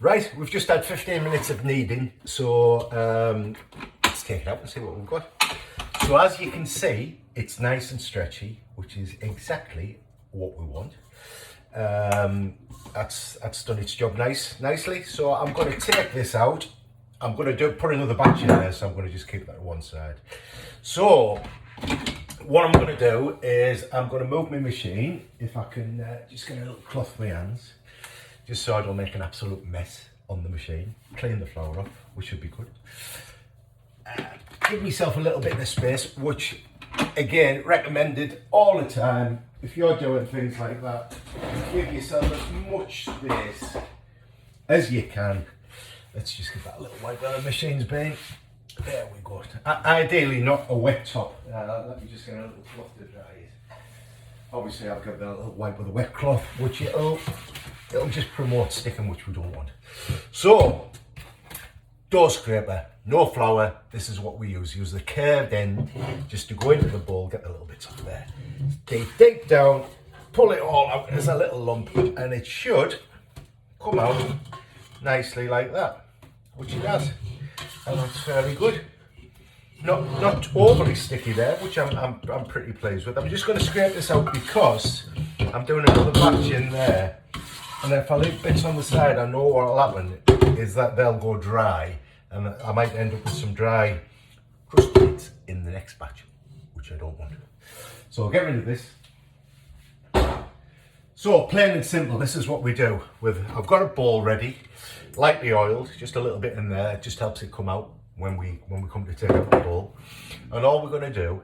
Right, we've just had 15 minutes of kneading, so let's take it out and see what we've got. So as you can see, it's nice and stretchy, which is exactly what we want. That's done its job nicely. So I'm going to take this out. I'm going to put another batch in there, so I'm going to just keep that to one side. So what I'm going to do is I'm going to move my machine, if I can just get a little cloth for my hands, just so I don't make an absolute mess on the machine. Clean the flour off, which should be good. Give myself a little bit of space, which again, recommended all the time. If you're doing things like that, give yourself as much space as you can. Let's just give that a little wipe where the machine's been. There we go. Ideally not a wet top. Let me just get a little cloth to dry it. Obviously I've got that little wipe with a wet cloth, which it'll just promote sticking, which we don't want. So, dough scraper, no flour. This is what we use. Use the curved end just to go into the bowl, get the little bits off there. Dig down, pull it all out as a little lump, and it should come out nicely like that, which it does. And that's fairly good. Not overly sticky there, which I'm pretty pleased with. I'm just going to scrape this out because I'm doing another batch in there, and if I leave bits on the side, I know what will happen is that they'll go dry, and I might end up with some dry crust bits in the next batch, which I don't want. So I'll get rid of this. So plain and simple, this is what we do. I've got a bowl ready, lightly oiled, just a little bit in there. It just helps it come out when we come to take out the bowl. And all we're going to do,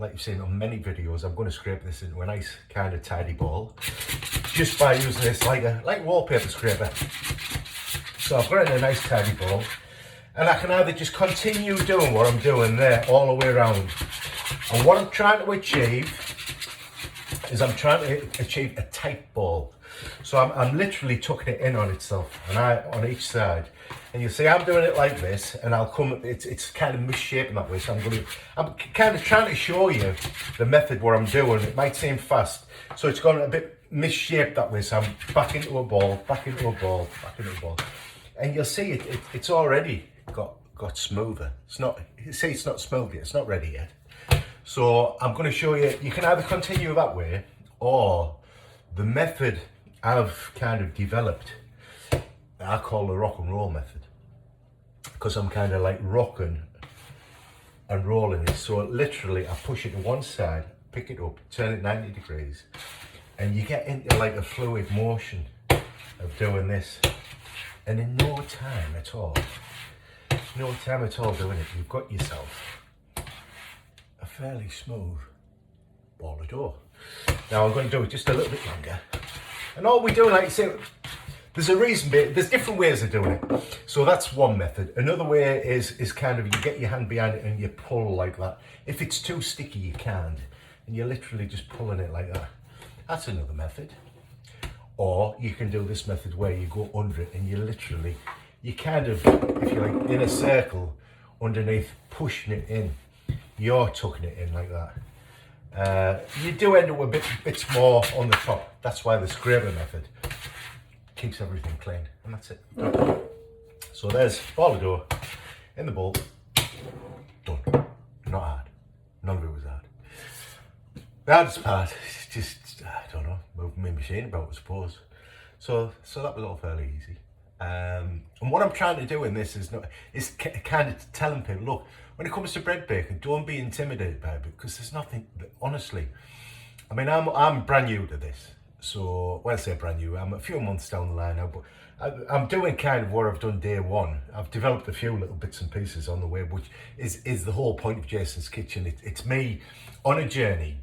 like you've seen on many videos, I'm going to scrape this into a nice kind of tidy bowl, just by using this like wallpaper scraper. So I've got it in a nice tidy bowl, and I can either just continue doing what I'm doing there all the way around. And what I'm trying to achieve is I'm trying to achieve a tight ball. So I'm literally tucking it in on itself, and on each side. And you see I'm doing it like this, and I'll come, it's kind of misshapen that way. So I'm kind of trying to show you the method what I'm doing. It might seem fast, so it's gone a bit misshaped that way. So I'm back into a ball, back into a ball, back into a ball. And you'll see it's already got smoother. It's not smooth yet, it's not ready yet. So I'm going to show you, you can either continue that way, or the method I've kind of developed, I call the rock and roll method, because I'm kind of like rocking and rolling it. So literally I push it to one side, pick it up, turn it 90 degrees, and you get into like a fluid motion of doing this. And in no time at all doing it, you've got yourself a fairly smooth ball of dough. Now I'm going to do it just a little bit longer. And all we do, like I say, there's different ways of doing it. So that's one method. Another way is kind of, you get your hand behind it and you pull like that. If it's too sticky, you can't. And you're literally just pulling it like that. That's another method. Or you can do this method where you go under it and you kind of, if you like, in a circle underneath, pushing it in. You're tucking it in like that. You do end up with bits more on the top. That's why the scraper method keeps everything clean, and that's it. So there's ball of dough in the bowl. Done. Not hard. None of it was hard. The hardest part is just, I don't know, moving my machine about, I suppose. So that was all fairly easy. And what I'm trying to do in this is kind of telling people, look, when it comes to bread baking, don't be intimidated by it, because there's nothing, honestly. I mean, I'm brand new to this. So, when I say brand new, I'm a few months down the line now, but I'm doing kind of what I've done day one. I've developed a few little bits and pieces on the way, which is the whole point of Jason's Kitchen. It's me on a journey,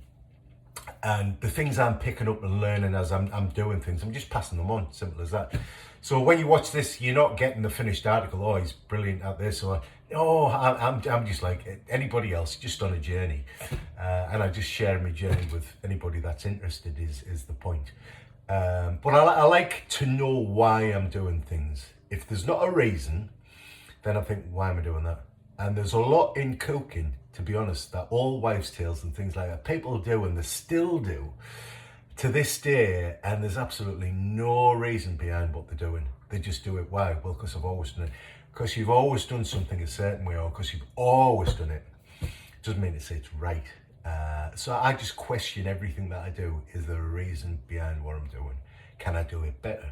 and the things I'm picking up and learning as I'm doing things, I'm just passing them on, simple as that. So when you watch this, you're not getting the finished article, oh, he's brilliant at this, or oh, I'm just like anybody else, just on a journey. And I just share my journey with anybody that's interested is the point. But I like to know why I'm doing things. If there's not a reason, then I think, why am I doing that? And there's a lot in cooking, to be honest, that all wives' tales and things like that, people do and they still do, to this day, and there's absolutely no reason behind what they're doing. They just do it. Why? Well, because I've always done it. Because you've always done something a certain way, or because you've always done it, doesn't mean it's right. So I just question everything that I do. Is there a reason behind what I'm doing? Can I do it better?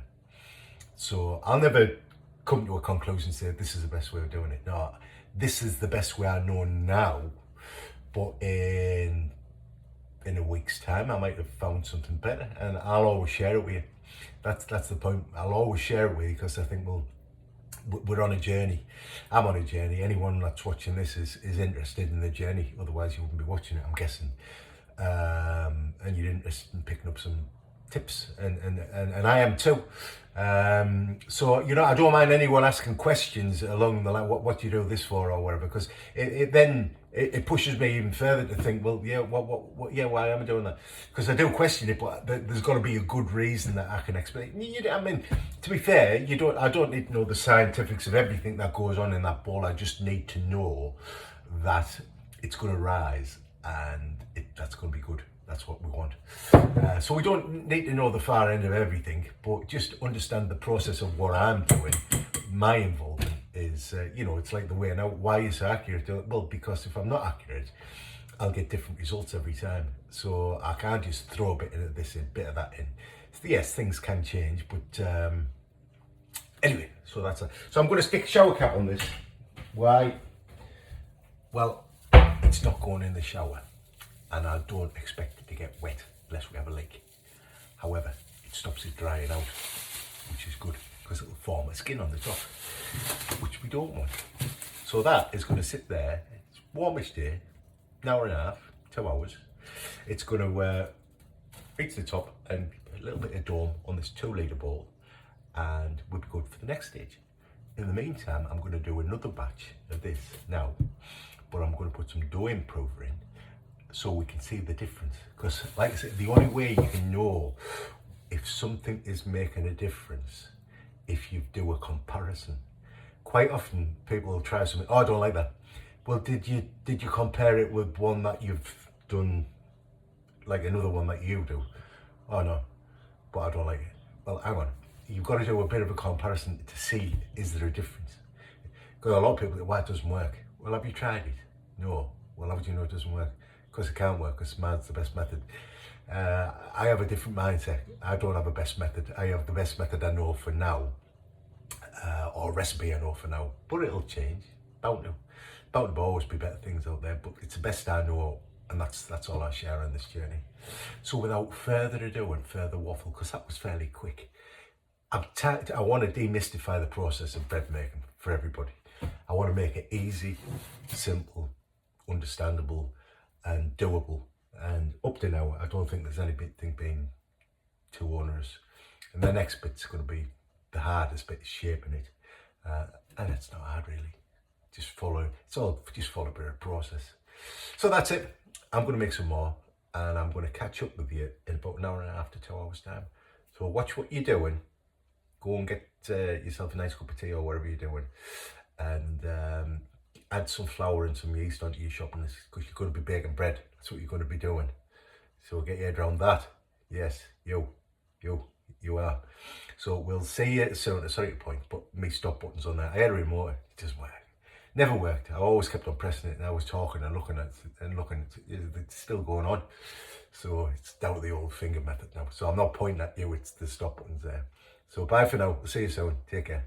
So I'll never come to a conclusion and say this is the best way of doing it. No, this is the best way I know now. But in a week's time, I might have found something better, and I'll always share it with you. That's the point. I'll always share it with you because I think, well, we're on a journey. I'm on a journey. Anyone that's watching this is interested in the journey. Otherwise, you wouldn't be watching it, I'm guessing. And you're interested in picking up some tips, and I am too. So, you know, I don't mind anyone asking questions along the line, what do you do this for or whatever, because it pushes me even further to think, well, yeah, why am I doing that? Because I do question it, but there's got to be a good reason that I can explain. I mean, to be fair, I don't need to know the scientifics of everything that goes on in that ball. I just need to know that it's going to rise and that's going to be good. That's what we want. So we don't need to know the far end of everything, but just understand the process of what I'm doing. My involvement is, you know, it's like the way. Now, why is it accurate? Well, because if I'm not accurate, I'll get different results every time. So I can't just throw a bit of this in, a bit of that in. So yes, things can change, but anyway, so that's it. So I'm going to stick a shower cap on this. Why? Well, it's not going in the shower, and I don't expect it to get wet unless we have a leak. However, it stops it drying out, which is good because it'll form a skin on the top, which we don't want. So that is going to sit there. It's warmish day, an hour and a half, 2 hours. It's going to reach the top and a little bit of dome on this 2-litre bowl, and we'll be good for the next stage. In the meantime, I'm going to do another batch of this now, but I'm going to put some dough improver in so we can see the difference. Because like I said, the only way you can know if something is making a difference if you do a comparison. Quite often people will try something, oh, I don't like that. Well, did you compare it with one that you've done, like another one that you do? Oh no, but I don't like it. Well, hang on, you've got to do a bit of a comparison to see, is there a difference? Because a lot of people say, why it doesn't work? Well, have you tried it? No. Well, how do you know it doesn't work? Because it can't work, because mine's the best method. I have a different mindset. I don't have a best method. I have the best method I know for now, or recipe I know for now, but it'll change. Bound to always be better things out there, but it's the best I know, and that's all I share on this journey. So without further ado and further waffle, because that was fairly quick, I want to demystify the process of bread making for everybody. I want to make it easy, simple, understandable, and doable. And up to now, I don't think there's anything being too onerous. And the next bit's going to be the hardest bit, is shaping it. And it's not hard really. Just follow a bit of process. So that's it. I'm going to make some more, and I'm going to catch up with you in about an hour and a half to 2 hours time. So watch what you're doing. Go and get yourself a nice cup of tea or whatever you're doing, and add some flour and some yeast onto your shopping list, because you're going to be baking bread. That's what you're going to be doing. So get your head around that. Yes, you are. So we'll see you soon. Sorry to point, but me stop button's on there. I had a remote, it doesn't work. Never worked. I always kept on pressing it, and I was talking and looking at it and looking. It's still going on. So it's down to the old finger method now. So I'm not pointing at you, it's the stop buttons there. So bye for now. We'll see you soon. Take care.